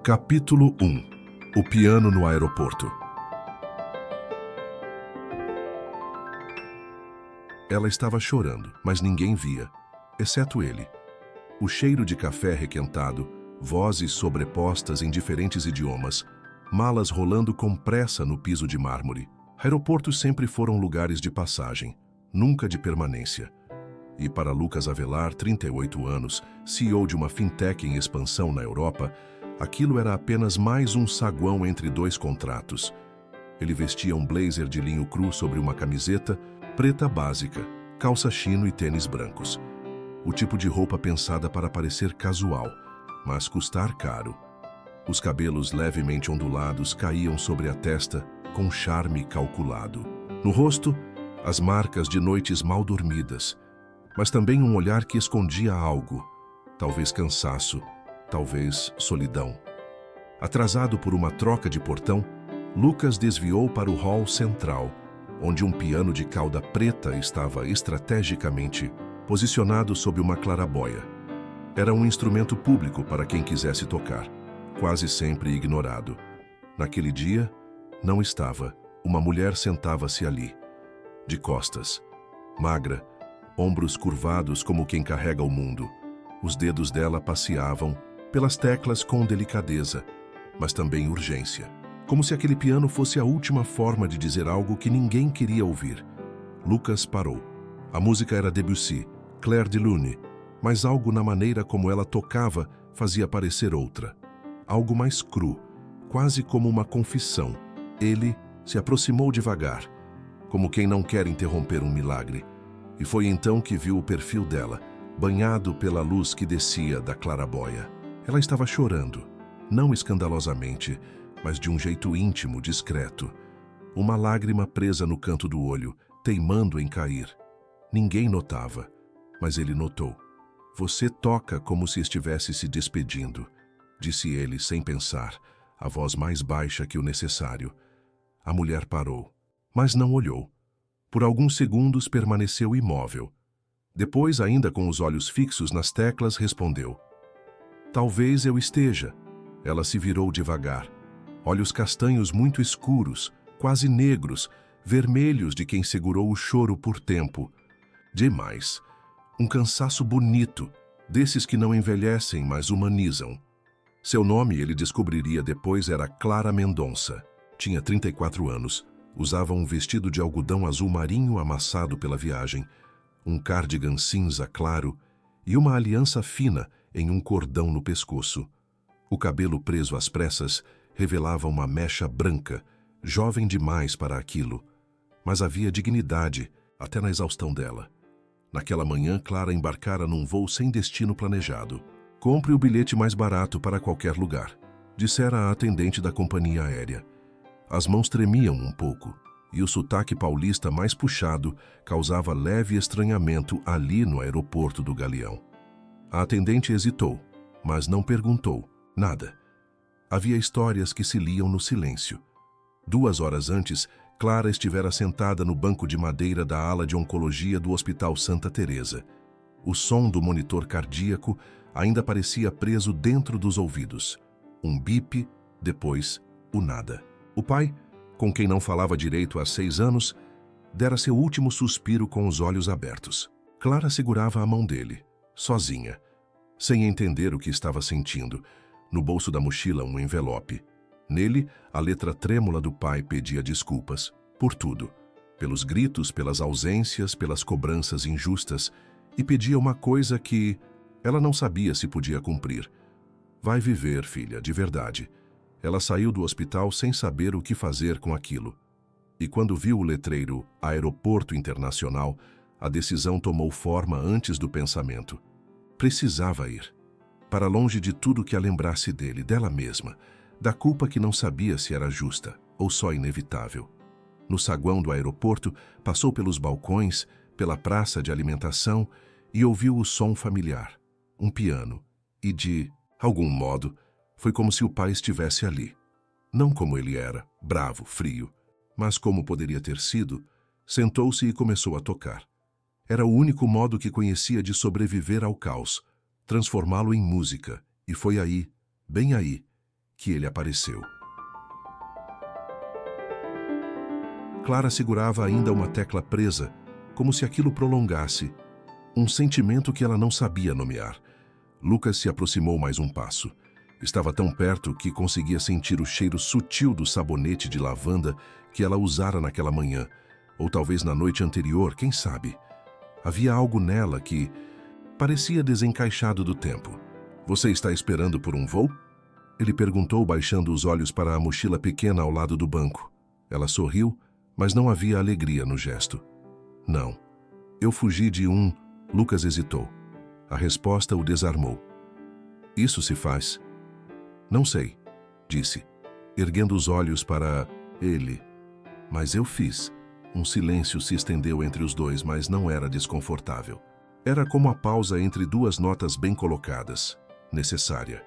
Capítulo 1. O piano no aeroporto. Ela estava chorando, mas ninguém via, exceto ele. O cheiro de café requentado, vozes sobrepostas em diferentes idiomas, malas rolando com pressa no piso de mármore. Aeroportos sempre foram lugares de passagem, nunca de permanência. E para Lucas Avelar, 38 anos, CEO de uma fintech em expansão na Europa, aquilo era apenas mais um saguão entre dois contratos. Ele vestia um blazer de linho cru sobre uma camiseta preta básica, calça chino e tênis brancos. O tipo de roupa pensada para parecer casual, mas custar caro. Os cabelos levemente ondulados caíam sobre a testa com charme calculado. No rosto, as marcas de noites mal dormidas, mas também um olhar que escondia algo, talvez cansaço, talvez solidão. Atrasado por uma troca de portão, Lucas desviou para o hall central, onde um piano de cauda preta estava estrategicamente posicionado sob uma claraboia. Era um instrumento público para quem quisesse tocar, quase sempre ignorado. Naquele dia, não estava. Uma mulher sentava-se ali, de costas, magra, ombros curvados como quem carrega o mundo. Os dedos dela passeavam pelas teclas com delicadeza, mas também urgência. Como se aquele piano fosse a última forma de dizer algo que ninguém queria ouvir. Lucas parou. A música era Debussy, Clair de Lune, mas algo na maneira como ela tocava fazia parecer outra. Algo mais cru, quase como uma confissão. Ele se aproximou devagar, como quem não quer interromper um milagre. E foi então que viu o perfil dela, banhado pela luz que descia da claraboia. Ela estava chorando, não escandalosamente, mas de um jeito íntimo, discreto. Uma lágrima presa no canto do olho, teimando em cair. Ninguém notava, mas ele notou. "Você toca como se estivesse se despedindo", disse ele sem pensar, a voz mais baixa que o necessário. A mulher parou, mas não olhou. Por alguns segundos permaneceu imóvel. Depois, ainda com os olhos fixos nas teclas, respondeu: "Talvez eu esteja." Ela se virou devagar. Olhos castanhos muito escuros, quase negros, vermelhos de quem segurou o choro por tempo. Demais. Um cansaço bonito, desses que não envelhecem, mas humanizam. Seu nome, ele descobriria depois, era Clara Mendonça. Tinha 34 anos. Usava um vestido de algodão azul marinho amassado pela viagem, um cardigan cinza claro e uma aliança fina em um cordão no pescoço. O cabelo preso às pressas revelava uma mecha branca, jovem demais para aquilo. Mas havia dignidade, até na exaustão dela. Naquela manhã, Clara embarcara num voo sem destino planejado. "Compre o bilhete mais barato para qualquer lugar", dissera a atendente da companhia aérea. As mãos tremiam um pouco, e o sotaque paulista mais puxado causava leve estranhamento ali no aeroporto do Galeão. A atendente hesitou, mas não perguntou nada. Havia histórias que se liam no silêncio. 2 horas antes, Clara estivera sentada no banco de madeira da ala de oncologia do Hospital Santa Teresa. O som do monitor cardíaco ainda parecia preso dentro dos ouvidos. Um bip, depois o nada. O pai, com quem não falava direito há 6 anos, dera seu último suspiro com os olhos abertos. Clara segurava a mão dele, sozinha, sem entender o que estava sentindo. No bolso da mochila, um envelope. Nele, a letra trêmula do pai pedia desculpas por tudo, pelos gritos, pelas ausências, pelas cobranças injustas, e pedia uma coisa que ela não sabia se podia cumprir. "Vai viver, filha, de verdade." Ela saiu do hospital sem saber o que fazer com aquilo. E quando viu o letreiro Aeroporto Internacional, a decisão tomou forma antes do pensamento. Precisava ir. Para longe de tudo que a lembrasse dele, dela mesma, da culpa que não sabia se era justa ou só inevitável. No saguão do aeroporto, passou pelos balcões, pela praça de alimentação e ouviu o som familiar, um piano, e de algum modo, foi como se o pai estivesse ali. Não como ele era, bravo, frio, mas como poderia ter sido. Sentou-se e começou a tocar. Era o único modo que conhecia de sobreviver ao caos, transformá-lo em música, e foi aí, bem aí, que ele apareceu. Clara segurava ainda uma tecla presa, como se aquilo prolongasse um sentimento que ela não sabia nomear. Lucas se aproximou mais um passo. Estava tão perto que conseguia sentir o cheiro sutil do sabonete de lavanda que ela usara naquela manhã, ou talvez na noite anterior, quem sabe. Havia algo nela que parecia desencaixado do tempo. "Você está esperando por um voo?" Ele perguntou, baixando os olhos para a mochila pequena ao lado do banco. Ela sorriu, mas não havia alegria no gesto. "Não. Eu fugi de um..." Lucas hesitou. A resposta o desarmou. "Isso se faz?" "Não sei", disse, erguendo os olhos para ele. "Mas eu fiz." Um silêncio se estendeu entre os dois, mas não era desconfortável. Era como a pausa entre duas notas bem colocadas, necessária.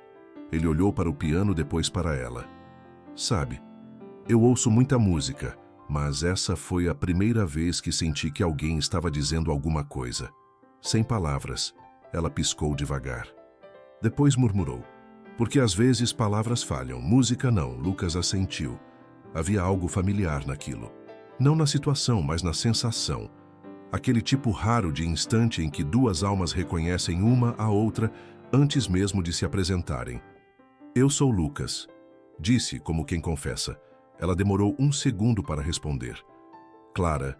Ele olhou para o piano, depois para ela. "Sabe, eu ouço muita música, mas essa foi a primeira vez que senti que alguém estava dizendo alguma coisa." Sem palavras, ela piscou devagar. Depois murmurou: "Porque às vezes palavras falham, música não." Lucas assentiu. Havia algo familiar naquilo. Não na situação, mas na sensação. Aquele tipo raro de instante em que duas almas reconhecem uma a outra antes mesmo de se apresentarem. "Eu sou Lucas", disse como quem confessa. Ela demorou um segundo para responder. "Clara."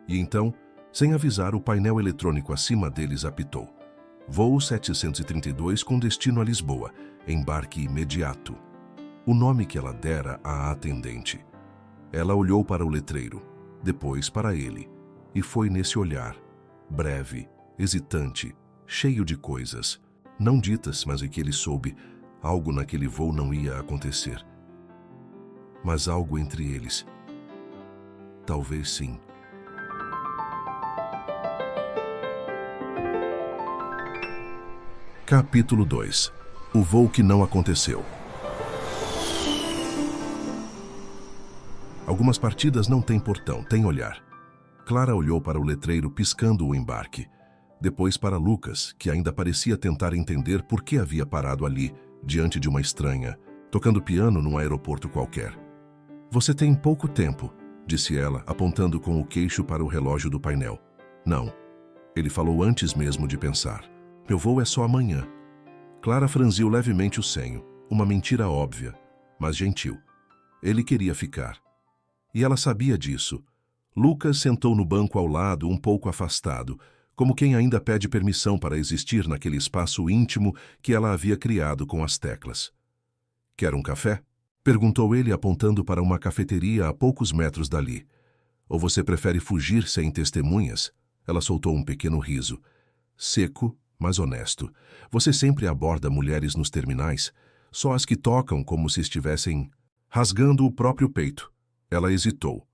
E então, sem avisar, o painel eletrônico acima deles apitou. "Voo 732 com destino a Lisboa. Embarque imediato." O nome que ela dera à atendente. Ela olhou para o letreiro, depois para ele, e foi nesse olhar, breve, hesitante, cheio de coisas, não ditas, mas em que ele soube, algo naquele voo não ia acontecer. Mas algo entre eles. Talvez sim. Capítulo 2. O voo que não aconteceu. Algumas partidas não têm portão, têm olhar. Clara olhou para o letreiro piscando o embarque. Depois para Lucas, que ainda parecia tentar entender por que havia parado ali, diante de uma estranha, tocando piano num aeroporto qualquer. "Você tem pouco tempo", disse ela, apontando com o queixo para o relógio do painel. "Não." Ele falou antes mesmo de pensar. "Meu voo é só amanhã." Clara franziu levemente o senho, uma mentira óbvia, mas gentil. Ele queria ficar. E ela sabia disso. Lucas sentou no banco ao lado, um pouco afastado, como quem ainda pede permissão para existir naquele espaço íntimo que ela havia criado com as teclas. "Quer um café?" perguntou ele, apontando para uma cafeteria a poucos metros dali. "Ou você prefere fugir sem testemunhas?" Ela soltou um pequeno riso. Seco, mas honesto. "Você sempre aborda mulheres nos terminais? Só as que tocam como se estivessem rasgando o próprio peito." Ela hesitou.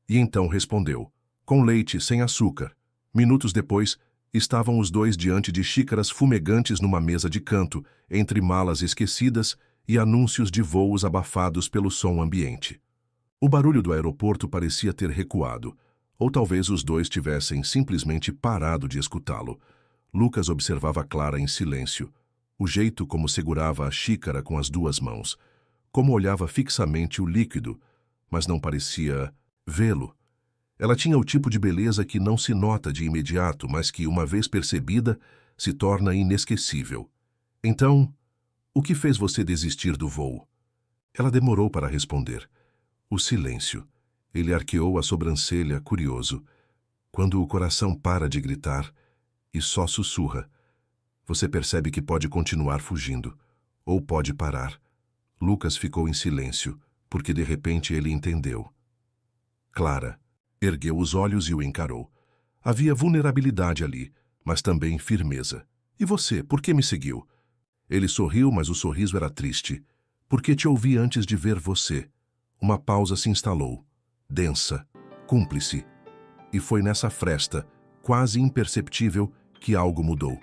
E então respondeu: "Com leite, sem açúcar." Minutos depois, estavam os dois diante de xícaras fumegantes numa mesa de canto, entre malas esquecidas e anúncios de voos abafados pelo som ambiente. O barulho do aeroporto parecia ter recuado, ou talvez os dois tivessem simplesmente parado de escutá-lo. Lucas observava Clara em silêncio, o jeito como segurava a xícara com as duas mãos, como olhava fixamente o líquido, mas não parecia vê-lo. Ela tinha o tipo de beleza que não se nota de imediato, mas que, uma vez percebida, se torna inesquecível. "Então, o que fez você desistir do voo?" Ela demorou para responder. O silêncio. Ele arqueou a sobrancelha, curioso. Quando o coração para de gritar e só sussurra, você percebe que pode continuar fugindo, ou pode parar. Lucas ficou em silêncio, porque de repente ele entendeu. Clara ergueu os olhos e o encarou. Havia vulnerabilidade ali, mas também firmeza. "E você, por que me seguiu?" Ele sorriu, mas o sorriso era triste. "Porque te ouvi antes de ver você." Uma pausa se instalou, densa, cúmplice. E foi nessa fresta, quase imperceptível, que algo mudou.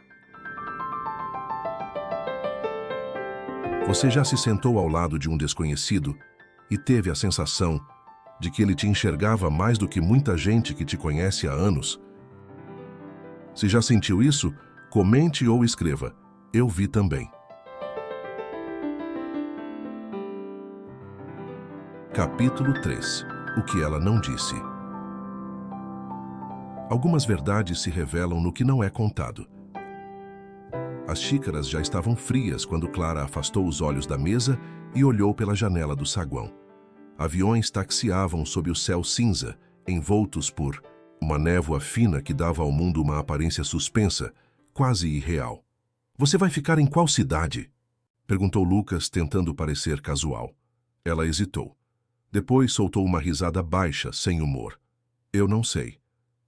Você já se sentou ao lado de um desconhecido e teve a sensação de que ele te enxergava mais do que muita gente que te conhece há anos? Se já sentiu isso, comente ou escreva: "Eu vi também." Capítulo 3. O que ela não disse. Algumas verdades se revelam no que não é contado. As xícaras já estavam frias quando Clara afastou os olhos da mesa e olhou pela janela do saguão. Aviões taxiavam sob o céu cinza, envoltos por uma névoa fina que dava ao mundo uma aparência suspensa, quase irreal. "Você vai ficar em qual cidade?" perguntou Lucas, tentando parecer casual. Ela hesitou. Depois soltou uma risada baixa, sem humor. "Eu não sei."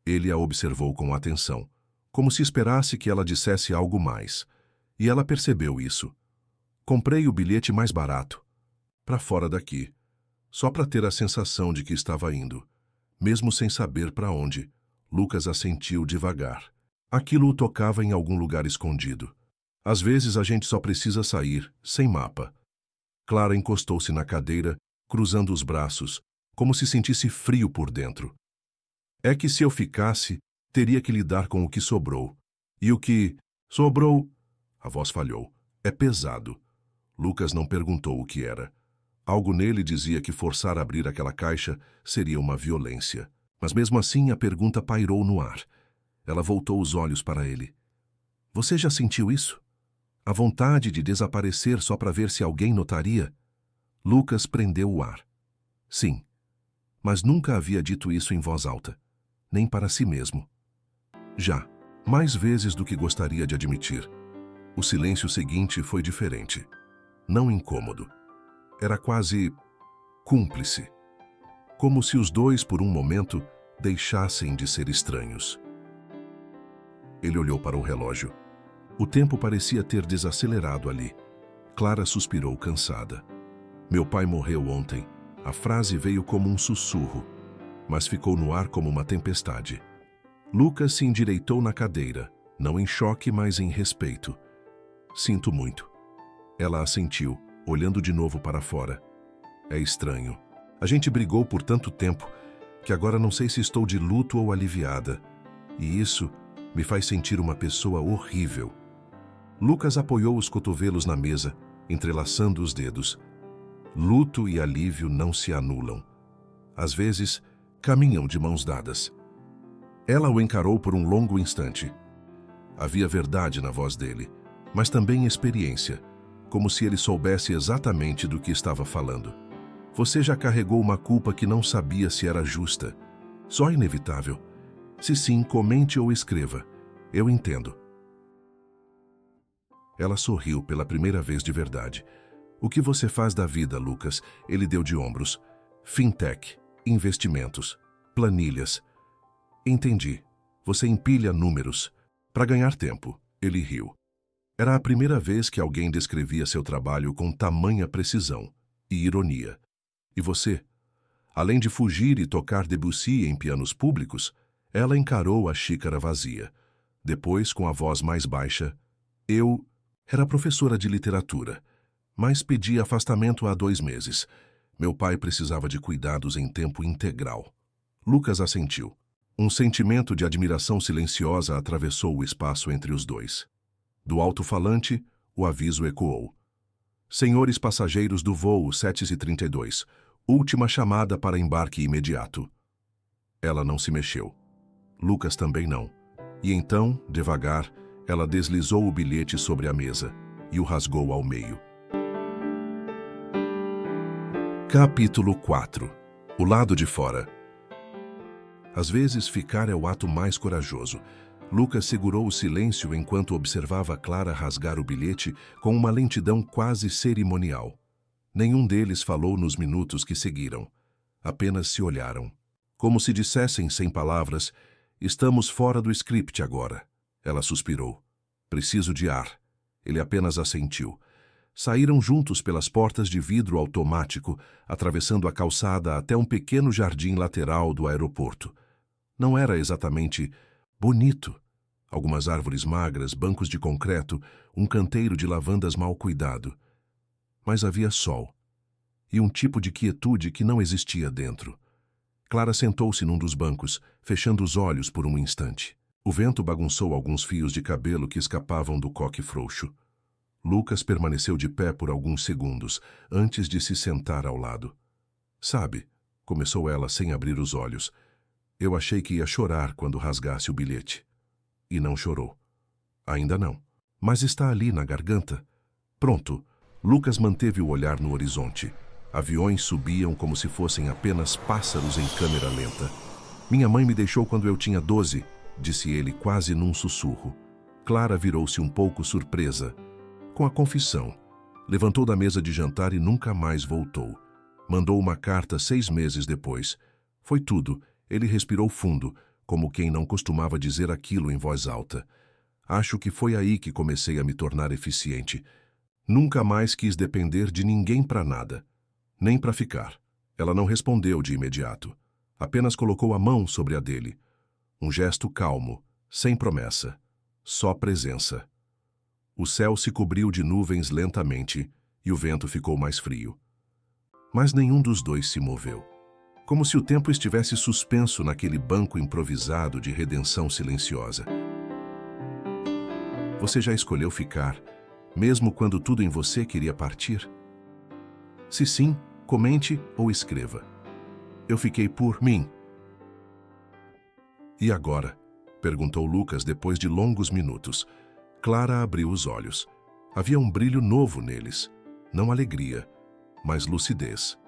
Ele a observou com atenção, como se esperasse que ela dissesse algo mais. E ela percebeu isso. "Comprei o bilhete mais barato. Para fora daqui. Só para ter a sensação de que estava indo. Mesmo sem saber para onde." Lucas assentiu devagar. Aquilo o tocava em algum lugar escondido. Às vezes a gente só precisa sair, sem mapa. Clara encostou-se na cadeira, cruzando os braços, como se sentisse frio por dentro. "É que se eu ficasse, teria que lidar com o que sobrou. E o que sobrou..." A voz falhou. "É pesado." Lucas não perguntou o que era. Algo nele dizia que forçar a abrir aquela caixa seria uma violência. Mas mesmo assim a pergunta pairou no ar. Ela voltou os olhos para ele. "Você já sentiu isso? A vontade de desaparecer só para ver se alguém notaria?" Lucas prendeu o ar. Sim, mas nunca havia dito isso em voz alta, nem para si mesmo. Já, mais vezes do que gostaria de admitir. O silêncio seguinte foi diferente. Não incômodo. Era quase cúmplice. Como se os dois, por um momento, deixassem de ser estranhos. Ele olhou para o relógio. O tempo parecia ter desacelerado ali. Clara suspirou cansada. "Meu pai morreu ontem." A frase veio como um sussurro, mas ficou no ar como uma tempestade. Lucas se endireitou na cadeira, não em choque, mas em respeito. "Sinto muito." Ela assentiu, olhando de novo para fora. "É estranho. A gente brigou por tanto tempo que agora não sei se estou de luto ou aliviada. E isso me faz sentir uma pessoa horrível." Lucas apoiou os cotovelos na mesa, entrelaçando os dedos. Luto e alívio não se anulam. Às vezes, caminham de mãos dadas. Ela o encarou por um longo instante. Havia verdade na voz dele, mas também experiência, como se ele soubesse exatamente do que estava falando. "Você já carregou uma culpa que não sabia se era justa. Só inevitável. Se sim, comente ou escreva. Eu entendo." Ela sorriu pela primeira vez de verdade. "O que você faz da vida, Lucas?" Ele deu de ombros. "Fintech, investimentos, planilhas." "Entendi. Você empilha números. Para ganhar tempo." Ele riu. Era a primeira vez que alguém descrevia seu trabalho com tamanha precisão e ironia. "E você?" Além de fugir e tocar Debussy em pianos públicos, ela encarou a xícara vazia. Depois, com a voz mais baixa, "Eu era professora de literatura, mas pedi afastamento há 2 meses. Meu pai precisava de cuidados em tempo integral." Lucas assentiu. Um sentimento de admiração silenciosa atravessou o espaço entre os dois. Do alto-falante, o aviso ecoou. "Senhores passageiros do voo 732, última chamada para embarque imediato." Ela não se mexeu. Lucas também não. E então, devagar, ela deslizou o bilhete sobre a mesa e o rasgou ao meio. Capítulo 4. O lado de fora. Às vezes, ficar é o ato mais corajoso. Lucas segurou o silêncio enquanto observava Clara rasgar o bilhete com uma lentidão quase cerimonial. Nenhum deles falou nos minutos que seguiram. Apenas se olharam. Como se dissessem sem palavras, "Estamos fora do script agora." Ela suspirou. "Preciso de ar." Ele apenas assentiu. Saíram juntos pelas portas de vidro automático, atravessando a calçada até um pequeno jardim lateral do aeroporto. Não era exatamente bonito. Algumas árvores magras, bancos de concreto, um canteiro de lavandas mal cuidado. Mas havia sol. E um tipo de quietude que não existia dentro. Clara sentou-se num dos bancos, fechando os olhos por um instante. O vento bagunçou alguns fios de cabelo que escapavam do coque frouxo. Lucas permaneceu de pé por alguns segundos, antes de se sentar ao lado. Sabe, começou ela sem abrir os olhos. Eu achei que ia chorar quando rasgasse o bilhete. E não chorou. Ainda não. Mas está ali na garganta. Pronto. Lucas manteve o olhar no horizonte. Aviões subiam como se fossem apenas pássaros em câmera lenta. Minha mãe me deixou quando eu tinha 12, disse ele quase num sussurro. Clara virou-se um pouco surpresa. Com a confissão. Levantou da mesa de jantar e nunca mais voltou. Mandou uma carta 6 meses depois. Foi tudo. Ele respirou fundo, como quem não costumava dizer aquilo em voz alta. Acho que foi aí que comecei a me tornar eficiente. Nunca mais quis depender de ninguém para nada. Nem para ficar. Ela não respondeu de imediato. Apenas colocou a mão sobre a dele. Um gesto calmo, sem promessa. Só presença. O céu se cobriu de nuvens lentamente e o vento ficou mais frio. Mas nenhum dos dois se moveu. Como se o tempo estivesse suspenso naquele banco improvisado de redenção silenciosa. Você já escolheu ficar, mesmo quando tudo em você queria partir? Se sim, comente ou escreva. Eu fiquei por mim. E agora? Perguntou Lucas depois de longos minutos. Clara abriu os olhos. Havia um brilho novo neles. Não alegria, mas lucidez.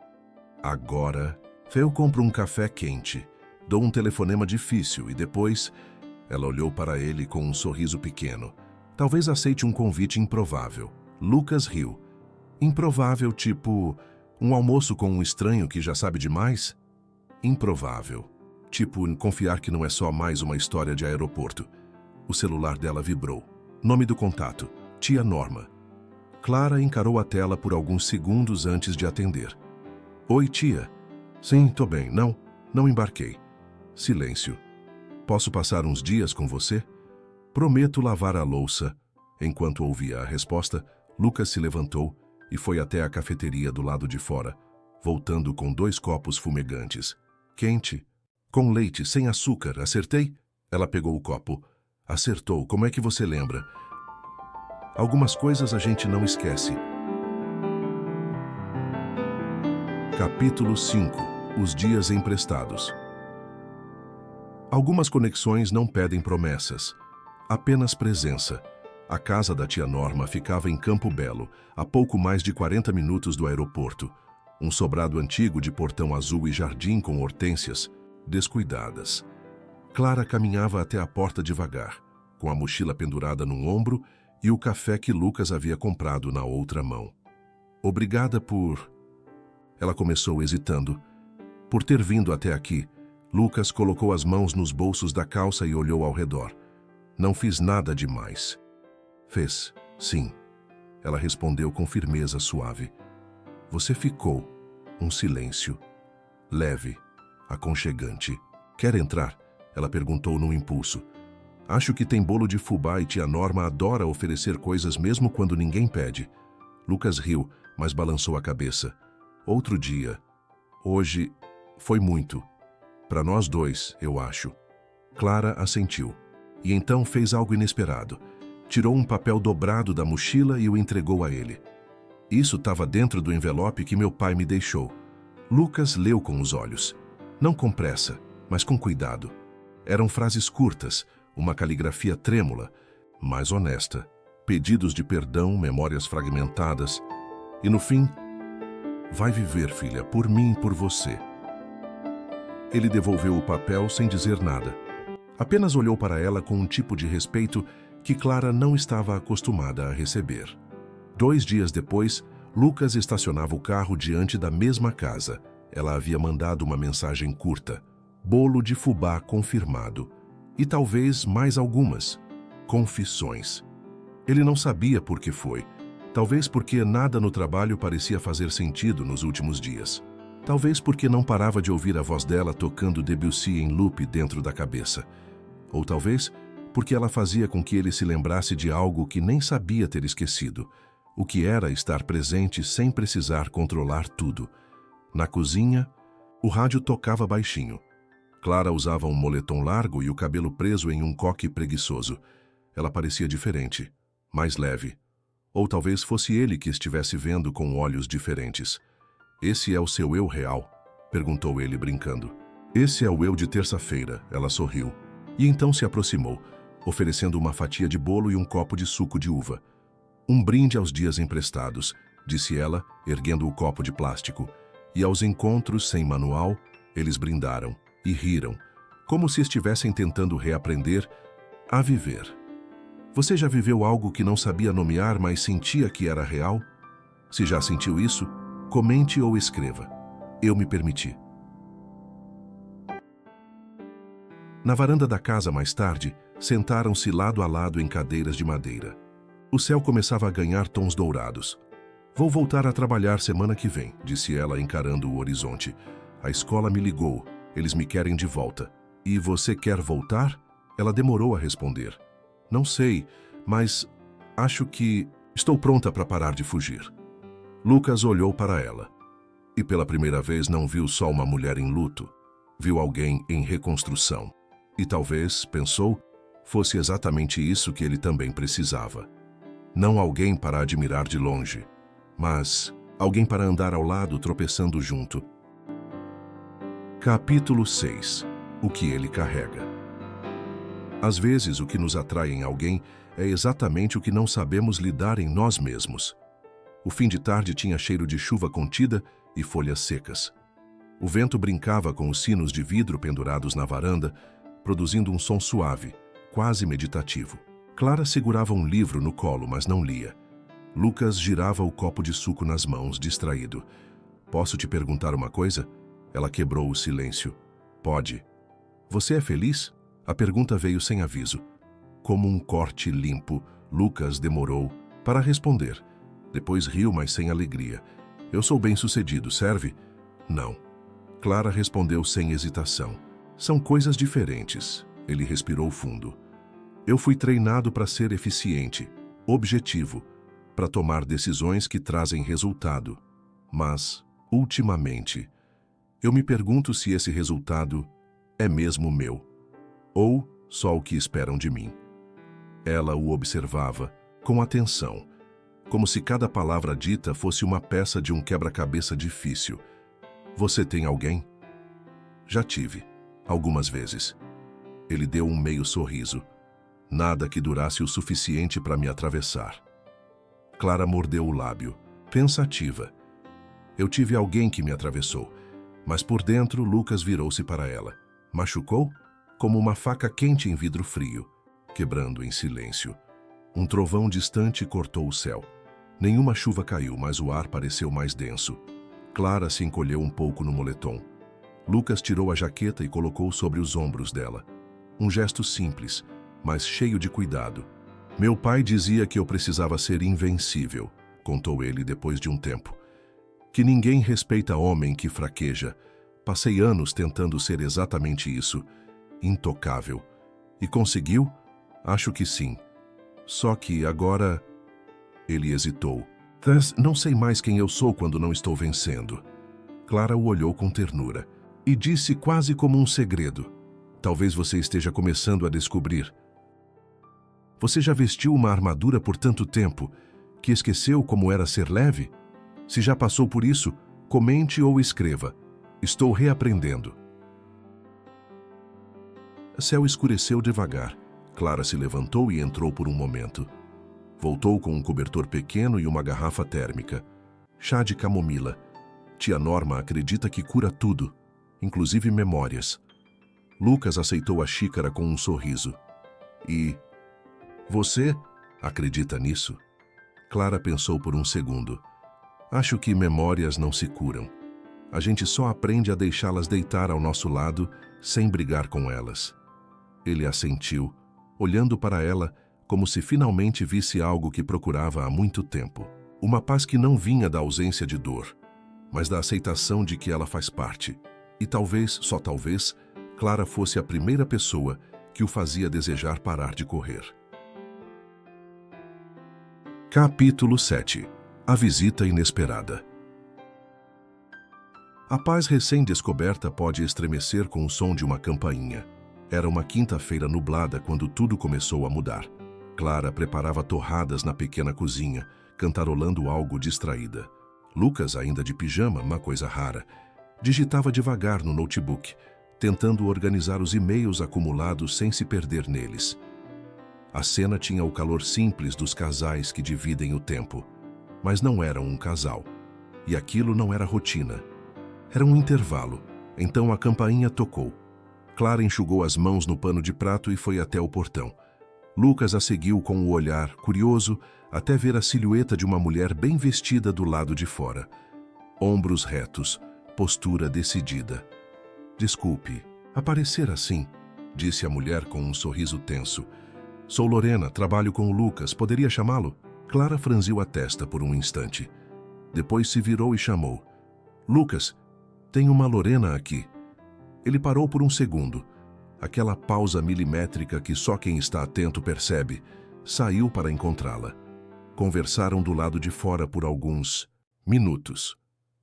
Agora, eu compro um café quente, dou um telefonema difícil e depois... Ela olhou para ele com um sorriso pequeno. Talvez aceite um convite improvável. Lucas riu. Improvável, tipo... um almoço com um estranho que já sabe demais? Improvável. Tipo, confiar que não é só mais uma história de aeroporto. O celular dela vibrou. Nome do contato: Tia Norma. Clara encarou a tela por alguns segundos antes de atender. Oi, tia. Sim, tô bem. Não embarquei. Silêncio. Posso passar uns dias com você? Prometo lavar a louça. Enquanto ouvia a resposta, Lucas se levantou e foi até a cafeteria do lado de fora, voltando com 2 copos fumegantes. Quente. Com leite, sem açúcar, acertei? Ela pegou o copo. Acertou. Como é que você lembra? Algumas coisas a gente não esquece. Capítulo 5. Os dias emprestados. Algumas conexões não pedem promessas, apenas presença. A casa da tia Norma ficava em Campo Belo, a pouco mais de 40 minutos do aeroporto. Um sobrado antigo de portão azul e jardim com hortênsias, descuidadas. Clara caminhava até a porta devagar, com a mochila pendurada num ombro e o café que Lucas havia comprado na outra mão. Obrigada por... Ela começou hesitando. Por ter vindo até aqui. Lucas colocou as mãos nos bolsos da calça e olhou ao redor. Não fiz nada demais. Fez, sim. Ela respondeu com firmeza suave. Você ficou. Um silêncio. Leve, aconchegante. Quer entrar? Ela perguntou num impulso. Acho que tem bolo de fubá e tia Norma adora oferecer coisas mesmo quando ninguém pede. Lucas riu, mas balançou a cabeça. Outro dia. Hoje foi muito. Para nós dois, eu acho. Clara assentiu. E então fez algo inesperado. Tirou um papel dobrado da mochila e o entregou a ele. Isso estava dentro do envelope que meu pai me deixou. Lucas leu com os olhos. Não com pressa, mas com cuidado. Eram frases curtas, uma caligrafia trêmula, mas honesta. Pedidos de perdão, memórias fragmentadas. E no fim, vai viver, filha, por mim e por você. Ele devolveu o papel sem dizer nada. Apenas olhou para ela com um tipo de respeito que Clara não estava acostumada a receber. 2 dias depois, Lucas estacionava o carro diante da mesma casa. Ela havia mandado uma mensagem curta. Bolo de fubá confirmado. E talvez mais algumas. Confissões. Ele não sabia por que foi. Talvez porque nada no trabalho parecia fazer sentido nos últimos dias. Talvez porque não parava de ouvir a voz dela tocando Debussy em loop dentro da cabeça. Ou talvez porque ela fazia com que ele se lembrasse de algo que nem sabia ter esquecido. O que era estar presente sem precisar controlar tudo. Na cozinha, o rádio tocava baixinho. Clara usava um moletom largo e o cabelo preso em um coque preguiçoso. Ela parecia diferente, mais leve. Ou talvez fosse ele que estivesse vendo com olhos diferentes. Esse é o seu eu real, Perguntou ele brincando. Esse é o eu de terça-feira, ela sorriu. E então se aproximou, oferecendo uma fatia de bolo e um copo de suco de uva. Um brinde aos dias emprestados, disse ela, erguendo o copo de plástico. E aos encontros sem manual, eles brindaram e riram, como se estivessem tentando reaprender a viver. Você já viveu algo que não sabia nomear, mas sentia que era real? Se já sentiu isso, comente ou escreva. Eu me permiti. Na varanda da casa mais tarde, sentaram-se lado a lado em cadeiras de madeira. O céu começava a ganhar tons dourados. Vou voltar a trabalhar semana que vem, disse ela encarando o horizonte. A escola me ligou, eles me querem de volta. E você quer voltar? Ela demorou a responder. Não sei, mas acho que estou pronta para parar de fugir. Lucas olhou para ela. E pela primeira vez não viu só uma mulher em luto. Viu alguém em reconstrução. E talvez, pensou, fosse exatamente isso que ele também precisava. Não alguém para admirar de longe, mas alguém para andar ao lado tropeçando junto. Capítulo 6. O que ele carrega. Às vezes, o que nos atrai em alguém é exatamente o que não sabemos lidar em nós mesmos. O fim de tarde tinha cheiro de chuva contida e folhas secas. O vento brincava com os sinos de vidro pendurados na varanda, produzindo um som suave, quase meditativo. Clara segurava um livro no colo, mas não lia. Lucas girava o copo de suco nas mãos, distraído. Posso te perguntar uma coisa? Ela quebrou o silêncio. Pode. Você é feliz? A pergunta veio sem aviso. Como um corte limpo, Lucas demorou para responder. Depois riu, mas sem alegria. Eu sou bem-sucedido, serve? Não. Clara respondeu sem hesitação. São coisas diferentes. Ele respirou fundo. Eu fui treinado para ser eficiente, objetivo, para tomar decisões que trazem resultado. Mas, ultimamente, eu me pergunto se esse resultado é mesmo meu, ou só o que esperam de mim. Ela o observava com atenção, como se cada palavra dita fosse uma peça de um quebra-cabeça difícil. Você tem alguém? Já tive, algumas vezes. Ele deu um meio sorriso. Nada que durasse o suficiente para me atravessar. Clara mordeu o lábio, pensativa. Eu tive alguém que me atravessou, mas por dentro Lucas virou-se para ela. Machucou? Como uma faca quente em vidro frio, quebrando em silêncio. Um trovão distante cortou o céu. Nenhuma chuva caiu, mas o ar pareceu mais denso. Clara se encolheu um pouco no moletom. Lucas tirou a jaqueta e colocou sobre os ombros dela. Um gesto simples, mas cheio de cuidado. Meu pai dizia que eu precisava ser invencível, contou ele depois de um tempo. Que ninguém respeita homem que fraqueja. Passei anos tentando ser exatamente isso, intocável. E conseguiu? Acho que sim. Só que agora... Ele hesitou. Não sei mais quem eu sou quando não estou vencendo. Clara o olhou com ternura e disse quase como um segredo. Talvez você esteja começando a descobrir. Você já vestiu uma armadura por tanto tempo que esqueceu como era ser leve? Se já passou por isso, comente ou escreva. Estou reaprendendo. O céu escureceu devagar. Clara se levantou e entrou por um momento. Voltou com um cobertor pequeno e uma garrafa térmica. Chá de camomila. Tia Norma acredita que cura tudo, inclusive memórias. Lucas aceitou a xícara com um sorriso. E... Você acredita nisso? Clara pensou por um segundo. Acho que memórias não se curam. A gente só aprende a deixá-las deitar ao nosso lado sem brigar com elas. Ele assentiu, olhando para ela como se finalmente visse algo que procurava há muito tempo. Uma paz que não vinha da ausência de dor, mas da aceitação de que ela faz parte. E talvez, só talvez, Clara fosse a primeira pessoa que o fazia desejar parar de correr. Capítulo 7. A visita inesperada. A paz recém-descoberta pode estremecer com o som de uma campainha. Era uma quinta-feira nublada quando tudo começou a mudar. Clara preparava torradas na pequena cozinha, cantarolando algo distraída. Lucas, ainda de pijama, uma coisa rara, Digitava devagar no notebook, tentando organizar os e-mails acumulados sem se perder neles. A cena tinha o calor simples dos casais que dividem o tempo, mas não eram um casal. E aquilo não era rotina. Era um intervalo. Então a campainha tocou. Clara enxugou as mãos no pano de prato e foi até o portão. Lucas a seguiu com o olhar, curioso, até ver a silhueta de uma mulher bem vestida do lado de fora. Ombros retos, postura decidida. Desculpe, aparecer assim, disse a mulher com um sorriso tenso. Sou Lorena, trabalho com o Lucas, poderia chamá-lo? Clara franziu a testa por um instante. Depois se virou e chamou. Lucas, tem uma Lorena aqui. Ele parou por um segundo. Aquela pausa milimétrica que só quem está atento percebe. Saiu para encontrá-la. Conversaram do lado de fora por alguns minutos.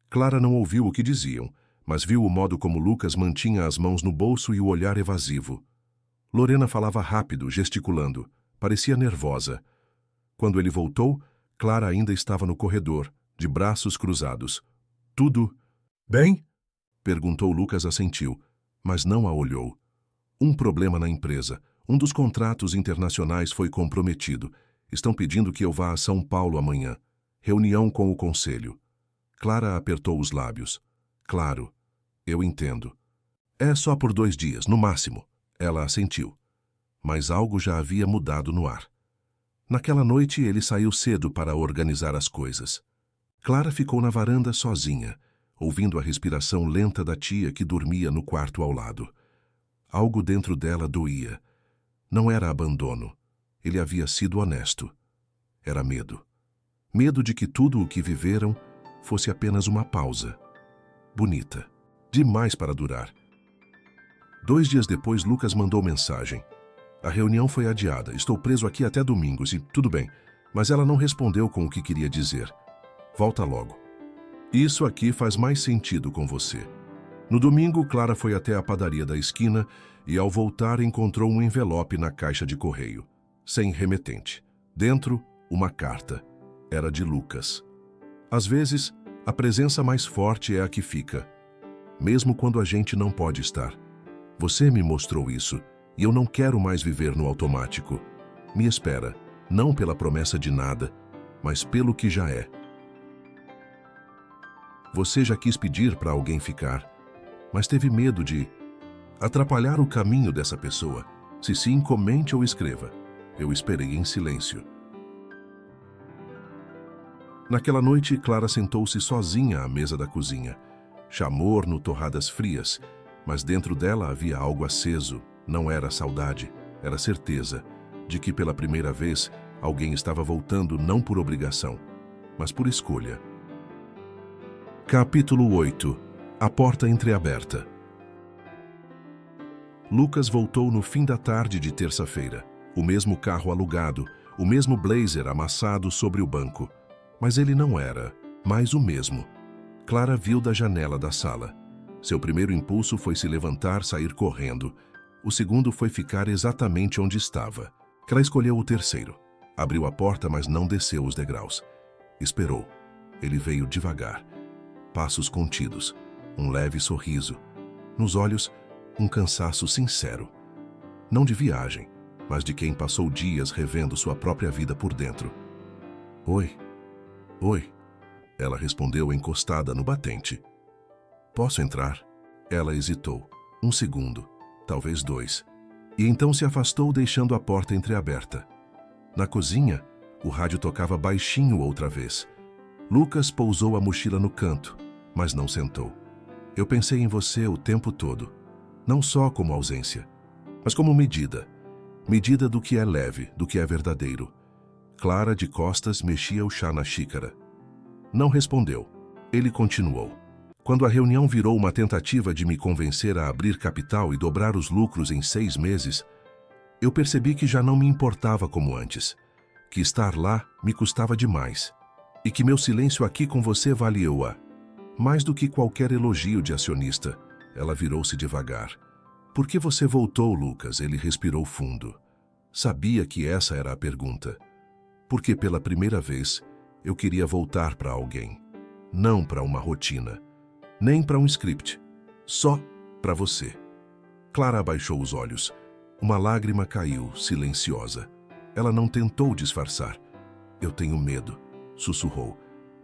Clara não ouviu o que diziam, mas viu o modo como Lucas mantinha as mãos no bolso e o olhar evasivo. Lorena falava rápido, gesticulando. Parecia nervosa. Quando ele voltou, Clara ainda estava no corredor, de braços cruzados. Tudo bem? Perguntou. Lucas assentiu, mas não a olhou. Um problema na empresa. Um dos contratos internacionais foi comprometido. Estão pedindo que eu vá a São Paulo amanhã. Reunião com o conselho. Clara apertou os lábios. Claro, eu entendo. É só por 2 dias, no máximo. Ela assentiu. Mas algo já havia mudado no ar. Naquela noite ele saiu cedo para organizar as coisas. Clara ficou na varanda sozinha, ouvindo a respiração lenta da tia que dormia no quarto ao lado. Algo dentro dela doía. Não era abandono. Ele havia sido honesto. Era medo. Medo de que tudo o que viveram fosse apenas uma pausa. Bonita. Demais para durar. 2 dias depois, Lucas mandou mensagem. A reunião foi adiada. Estou preso aqui até domingo. E tudo bem. Mas ela não respondeu com o que queria dizer. Volta logo. Isso aqui faz mais sentido com você. No domingo, Clara foi até a padaria da esquina e, ao voltar, encontrou um envelope na caixa de correio, sem remetente. Dentro, uma carta. Era de Lucas. Às vezes, a presença mais forte é a que fica, mesmo quando a gente não pode estar. Você me mostrou isso, e eu não quero mais viver no automático. Me espera, não pela promessa de nada, mas pelo que já é. Você já quis pedir para alguém ficar, mas teve medo de atrapalhar o caminho dessa pessoa. Se sim, comente ou escreva. Eu esperei em silêncio. Naquela noite, Clara sentou-se sozinha à mesa da cozinha. Chá morno, torradas frias, mas dentro dela havia algo aceso. Não era saudade, era certeza de que pela primeira vez alguém estava voltando não por obrigação, mas por escolha. Capítulo 8. A porta entreaberta. Lucas voltou no fim da tarde de terça-feira. O mesmo carro alugado, o mesmo blazer amassado sobre o banco. Mas ele não era mais o mesmo. Clara viu da janela da sala. Seu primeiro impulso foi se levantar, sair correndo. O segundo foi ficar exatamente onde estava. Ela escolheu o terceiro. Abriu a porta, mas não desceu os degraus. Esperou. Ele veio devagar. Passos contidos. Um leve sorriso. Nos olhos, um cansaço sincero. Não de viagem, mas de quem passou dias revendo sua própria vida por dentro. Oi. Oi. Ela respondeu encostada no batente. Posso entrar? Ela hesitou. 1 segundo, talvez 2. E então se afastou, deixando a porta entreaberta. Na cozinha, o rádio tocava baixinho outra vez. Lucas pousou a mochila no canto, mas não sentou. Eu pensei em você o tempo todo. Não só como ausência, mas como medida. Medida do que é leve, do que é verdadeiro. Clara, de costas, mexia o chá na xícara. Não respondeu. Ele continuou. Quando a reunião virou uma tentativa de me convencer a abrir capital e dobrar os lucros em 6 meses, eu percebi que já não me importava como antes, que estar lá me custava demais, e que meu silêncio aqui com você valia mais do que qualquer elogio de acionista. Ela virou-se devagar. Por que você voltou, Lucas? Ele respirou fundo. Sabia que essa era a pergunta. Porque pela primeira vez eu queria voltar para alguém, não para uma rotina. Nem para um script. Só para você. Clara abaixou os olhos. Uma lágrima caiu, silenciosa. Ela não tentou disfarçar. Eu tenho medo, sussurrou.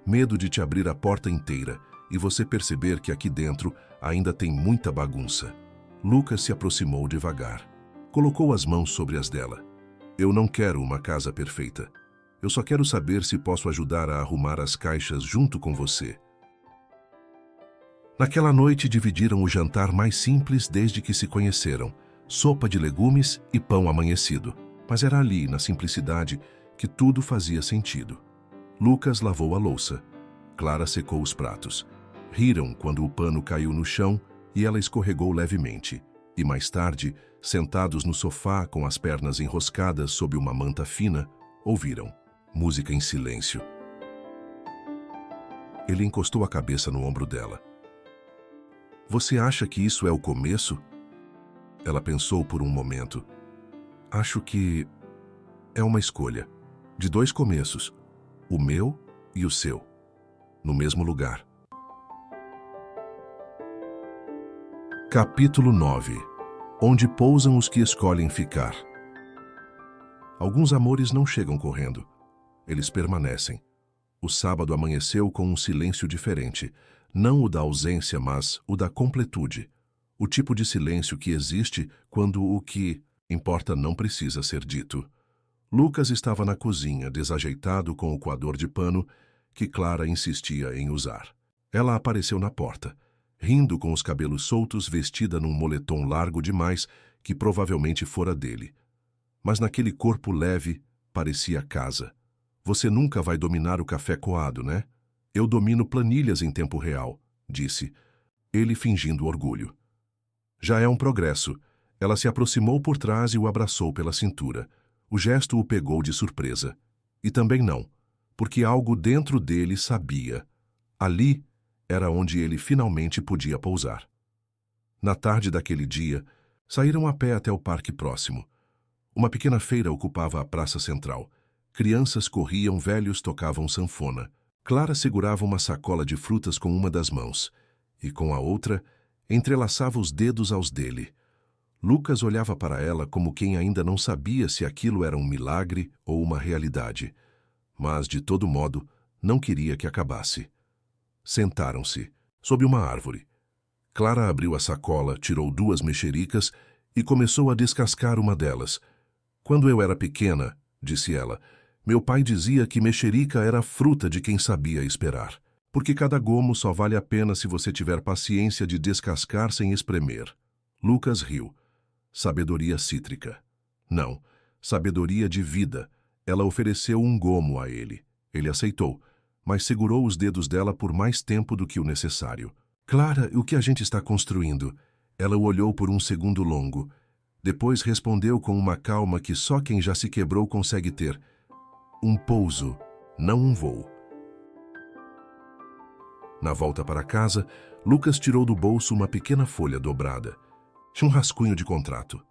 Medo de te abrir a porta inteira e você perceber que aqui dentro ainda tem muita bagunça. Lucas se aproximou devagar. Colocou as mãos sobre as dela. Eu não quero uma casa perfeita. Eu só quero saber se posso ajudar a arrumar as caixas junto com você. Naquela noite dividiram o jantar mais simples desde que se conheceram. Sopa de legumes e pão amanhecido. Mas era ali, na simplicidade, que tudo fazia sentido. Lucas lavou a louça. Clara secou os pratos. Riram quando o pano caiu no chão e ela escorregou levemente. E mais tarde, sentados no sofá com as pernas enroscadas sob uma manta fina, ouviram música em silêncio. Ele encostou a cabeça no ombro dela. Você acha que isso é o começo? Ela pensou por um momento. Acho que é uma escolha, de dois começos, o meu e o seu, no mesmo lugar. Capítulo 9. Onde pousam os que escolhem ficar. Alguns amores não chegam correndo. Eles permanecem. O sábado amanheceu com um silêncio diferente, não o da ausência, mas o da completude. O tipo de silêncio que existe quando o que importa não precisa ser dito. Lucas estava na cozinha, desajeitado com o coador de pano que Clara insistia em usar. Ela apareceu na porta, rindo com os cabelos soltos, vestida num moletom largo demais que provavelmente fora dele. Mas naquele corpo leve, parecia casa. Você nunca vai dominar o café coado, né? Eu domino planilhas em tempo real, disse, ele fingindo orgulho. Já é um progresso. Ela se aproximou por trás e o abraçou pela cintura. O gesto o pegou de surpresa. E também não, porque algo dentro dele sabia. Ali era onde ele finalmente podia pousar. Na tarde daquele dia, saíram a pé até o parque próximo. Uma pequena feira ocupava a praça central. Crianças corriam, velhos tocavam sanfona. Clara segurava uma sacola de frutas com uma das mãos, e com a outra, entrelaçava os dedos aos dele. Lucas olhava para ela como quem ainda não sabia se aquilo era um milagre ou uma realidade. Mas, de todo modo, não queria que acabasse. Sentaram-se, sob uma árvore. Clara abriu a sacola, tirou 2 mexericas e começou a descascar uma delas. Quando eu era pequena, disse ela, meu pai dizia que mexerica era a fruta de quem sabia esperar. Porque cada gomo só vale a pena se você tiver paciência de descascar sem espremer. Lucas riu. Sabedoria cítrica. Não, sabedoria de vida. Ela ofereceu um gomo a ele. Ele aceitou, mas segurou os dedos dela por mais tempo do que o necessário. Clara, o que a gente está construindo? Ela o olhou por um segundo longo. Depois respondeu com uma calma que só quem já se quebrou consegue ter. Um pouso, não um voo. Na volta para casa, Lucas tirou do bolso uma pequena folha dobrada. Tinha um rascunho de contrato.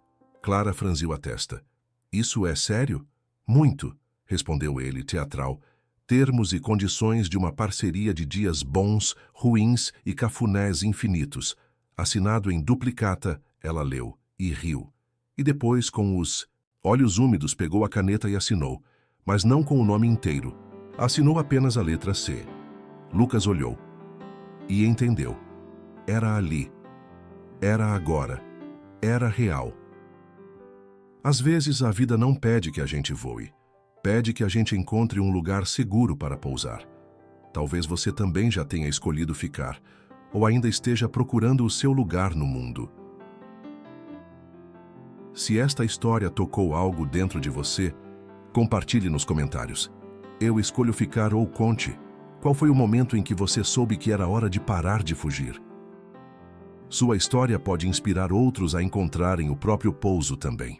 Clara franziu a testa. Isso é sério? Muito, respondeu ele, teatral. Termos e condições de uma parceria de dias bons, ruins e cafunés infinitos. Assinado em duplicata, ela leu e riu. E depois, com os olhos úmidos, pegou a caneta e assinou, mas não com o nome inteiro. Assinou apenas a letra C. Lucas olhou e entendeu. Era ali. Era agora. Era real. Às vezes a vida não pede que a gente voe. Pede que a gente encontre um lugar seguro para pousar. Talvez você também já tenha escolhido ficar, ou ainda esteja procurando o seu lugar no mundo. Se esta história tocou algo dentro de você, compartilhe nos comentários. Eu escolho ficar ou conte. Qual foi o momento em que você soube que era hora de parar de fugir? Sua história pode inspirar outros a encontrarem o próprio pouso também.